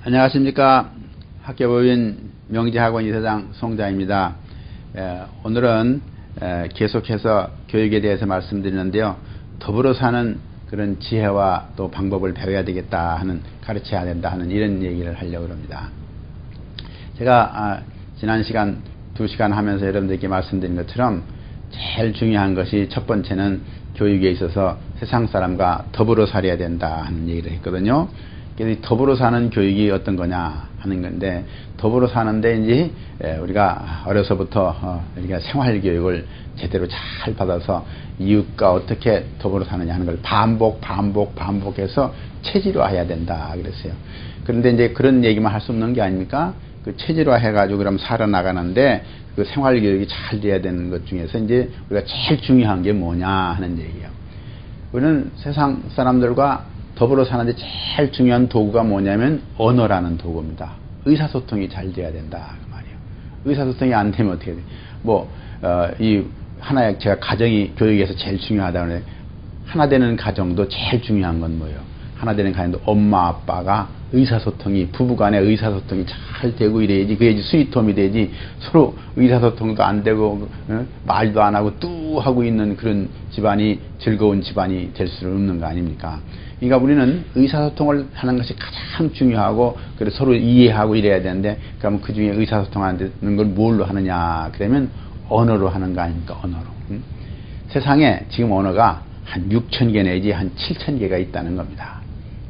안녕하십니까. 학교법인 명지학원 이사장 송자입니다. 오늘은 계속해서 교육에 대해서 말씀드리는데요. 더불어 사는 그런 지혜와 또 방법을 배워야 되겠다 하는, 가르쳐야 된다 하는 이런 얘기를 하려고 합니다. 제가 지난 시간 2시간 하면서 여러분들께 말씀드린 것처럼 제일 중요한 것이 첫 번째는 교육에 있어서 세상 사람과 더불어 살아야 된다 하는 얘기를 했거든요. 그래서 더불어 사는 교육이 어떤 거냐 하는 건데, 더불어 사는데 이제 우리가 어려서부터 우리가 생활 교육을 제대로 잘 받아서 이웃과 어떻게 더불어 사느냐 하는 걸 반복해서 체질화해야 된다 그랬어요. 그런데 이제 그런 얘기만 할 수 없는 게 아닙니까? 그 체질화 해가지고 그럼 살아나가는데 그 생활 교육이 잘 돼야 되는 것 중에서 이제 우리가 제일 중요한 게 뭐냐 하는 얘기예요. 우리는 세상 사람들과 더불어 사는데 제일 중요한 도구가 뭐냐면 언어라는 도구입니다. 의사소통이 잘 돼야 된다 그 말이에요. 의사소통이 안 되면 어떻게 돼? 이 하나의 제가 가정이 교육에서 제일 중요하다고 그래. 하나 되는 가정도 제일 중요한 건 뭐예요? 하나 되는 가정도 엄마 아빠가 의사소통이, 부부간의 의사소통이 잘 되고 이래야지, 그래야지 스위트홈이 되지. 서로 의사소통도 안 되고 말도 안 하고 뚜 하고 있는 그런 집안이 즐거운 집안이 될 수는 없는 거 아닙니까? 그러니까 우리는 의사소통을 하는 것이 가장 중요하고, 그래서 서로 이해하고 이래야 되는데, 그럼 그 중에 의사소통하는 걸 뭘로 하느냐? 그러면 언어로 하는 거 아닙니까? 언어로. 세상에 지금 언어가 한 6,000개 내지 한 7,000개가 있다는 겁니다.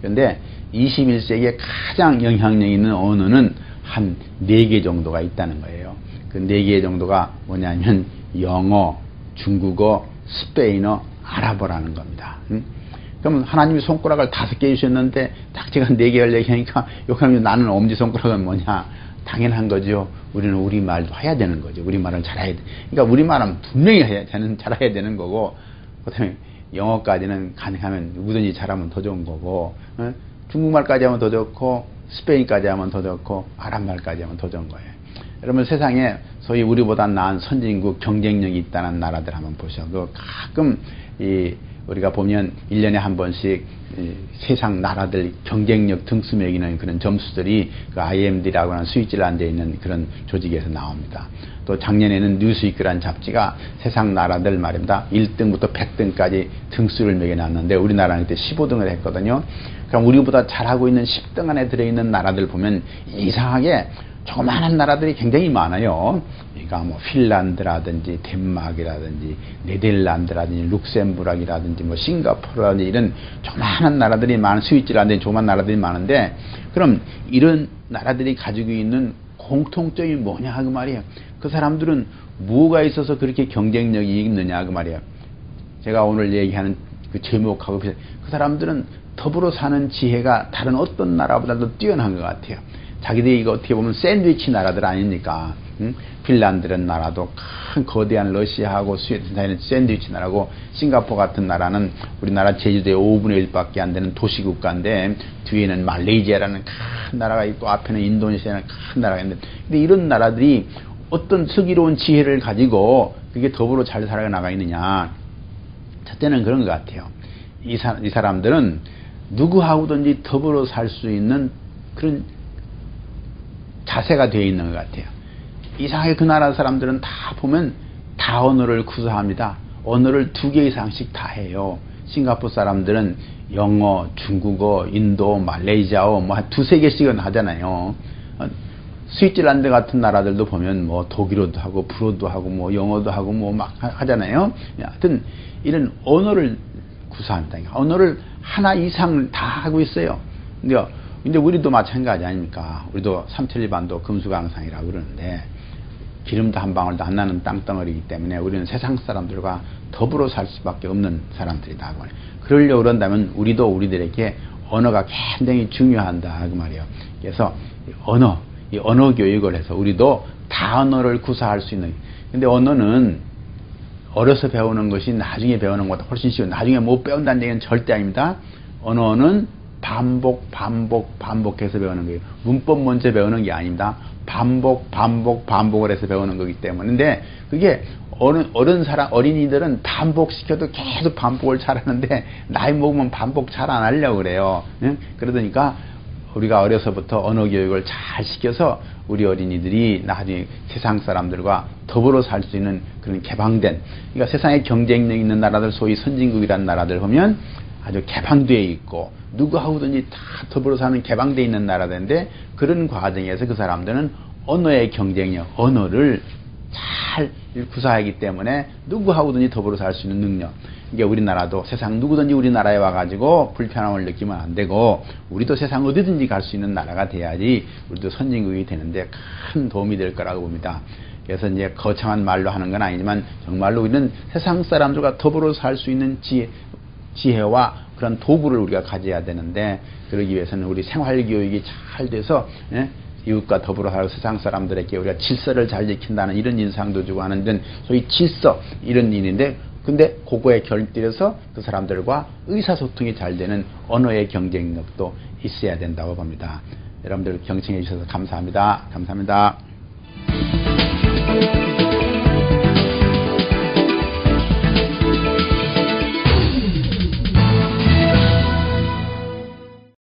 그런데 21세기에 가장 영향력 있는 언어는 한 4개 정도가 있다는 거예요. 그 4개 정도가 뭐냐면 영어, 중국어, 스페인어, 아랍어라는 겁니다. 그러면 하나님이 손가락을 5개 주셨는데 딱 제가 4개를 얘기하니까 욕하면 나는 엄지손가락은 뭐냐? 당연한 거죠. 우리는 우리말도 해야 되는 거죠. 우리말을 잘해야 돼. 그러니까 우리말은 분명히 잘해야 되는 거고, 그다음에 영어까지는 가능하면 누구든지 잘하면 더 좋은 거고, 중국말까지 하면 더 좋고, 스페인까지 하면 더 좋고, 아랍말까지 하면 더 좋은 거예요. 여러분, 세상에 소위 우리보다 나은 선진국, 경쟁력이 있다는 나라들 한번 보셔도 가끔 우리가 보면 1년에 한 번씩 세상 나라들 경쟁력 등수 매기는 그런 점수들이 그 IMD라고 하는 스위스란드에 있는 그런 조직에서 나옵니다. 또 작년에는 뉴스위크라는 잡지가 세상 나라들 말입니다. 1등부터 100등까지 등수를 매겨놨는데 우리나라는 그때 15등을 했거든요. 그럼 우리보다 잘하고 있는 10등 안에 들어있는 나라들 보면 이상하게 조그마한 나라들이 굉장히 많아요. 그러니까 뭐 핀란드라든지 덴마크라든지 네덜란드라든지 룩셈부르크라든지 뭐 싱가포르라든지 이런 조그마한 나라들이 많은, 스위스란드에 조그마한 나라들이 많은데, 그럼 이런 나라들이 가지고 있는 공통점이 뭐냐 그 말이에요. 그 사람들은 뭐가 있어서 그렇게 경쟁력이 있느냐 그 말이에요. 제가 오늘 얘기하는 그 제목하고 비슷해요. 그 사람들은 더불어 사는 지혜가 다른 어떤 나라보다도 뛰어난 것 같아요. 자기들이 이거 어떻게 보면 샌드위치 나라들 아닙니까? 핀란드라는 나라도 큰 거대한 러시아하고 스웨덴 사이는 샌드위치 나라고, 싱가포르 같은 나라는 우리나라 제주도의 5분의 1밖에 안 되는 도시국가인데 뒤에는 말레이시아라는 큰 나라가 있고 앞에는 인도네시아라는 큰 나라가 있는데, 근데 이런 나라들이 어떤 슬기로운 지혜를 가지고 그게 더불어 잘 살아나가 있느냐? 첫째는 그런 것 같아요. 이 사람들은 누구하고든지 더불어 살 수 있는 그런 자세가 되어 있는 것 같아요. 이상하게 그 나라 사람들은 다 보면 다 언어를 구사합니다. 언어를 2개 이상씩 다 해요. 싱가포르 사람들은 영어, 중국어, 인도, 말레이시아어 뭐 한 2-3개씩은 하잖아요. 스위스란드 같은 나라들도 보면 뭐 독일어도 하고 불어도 하고 뭐 영어도 하고 뭐 막 하잖아요. 하여튼 이런 언어를 구사합니다. 언어를 하나 이상 다 하고 있어요. 근데 우리도 마찬가지 아닙니까? 우리도 삼천리반도 금수강산이라고 그러는데 기름도 한 방울도 안 나는 땅덩어리이기 때문에 우리는 세상 사람들과 더불어 살 수밖에 없는 사람들이다. 그러려고 그런다면 우리도 우리들에게 언어가 굉장히 중요하다 그 말이에요. 그래서 이 언어 교육을 해서 우리도 다 언어를 구사할 수 있는. 근데 언어는 어려서 배우는 것이 나중에 배우는 것보다 훨씬 쉬워요. 나중에 못 배운다는 얘기는 절대 아닙니다. 언어는 반복해서 배우는 거예요. 문법 먼저 배우는 게 아닙니다. 반복을 해서 배우는 거기 때문에. 근데 그게 어린이들은 반복시켜도 계속 반복을 잘하는데 나이 먹으면 반복 잘 안 하려고 그래요. 그러니까 우리가 어려서부터 언어 교육을 잘 시켜서 우리 어린이들이 나중에 세상 사람들과 더불어 살 수 있는 그런 개방된, 그러니까 세상에 경쟁력 있는 나라들, 소위 선진국이라는 나라들 보면 아주 개방되어 있고 누구하고든지 다 더불어 사는 개방되어 있는 나라인데, 그런 과정에서 그 사람들은 언어의 경쟁력, 언어를 잘 구사하기 때문에 누구하고든지 더불어 살 수 있는 능력. 이게 우리나라도 세상 누구든지 우리나라에 와가지고 불편함을 느끼면 안 되고, 우리도 세상 어디든지 갈 수 있는 나라가 돼야지 우리도 선진국이 되는데 큰 도움이 될 거라고 봅니다. 그래서 이제 거창한 말로 하는 건 아니지만 정말로 우리는 세상 사람들과 더불어 살 수 있는 지혜와 그런 도구를 우리가 가져야 되는데, 그러기 위해서는 우리 생활 교육이 잘 돼서 이웃과 더불어 살 세상 사람들에게 우리가 질서를 잘 지킨다는 이런 인상도 주고 하는 이런 소위 질서, 이런 일인데, 근데 그거에 결핍해서 그 사람들과 의사소통이 잘 되는 언어의 경쟁력도 있어야 된다고 봅니다. 여러분들 경청해 주셔서 감사합니다. 감사합니다.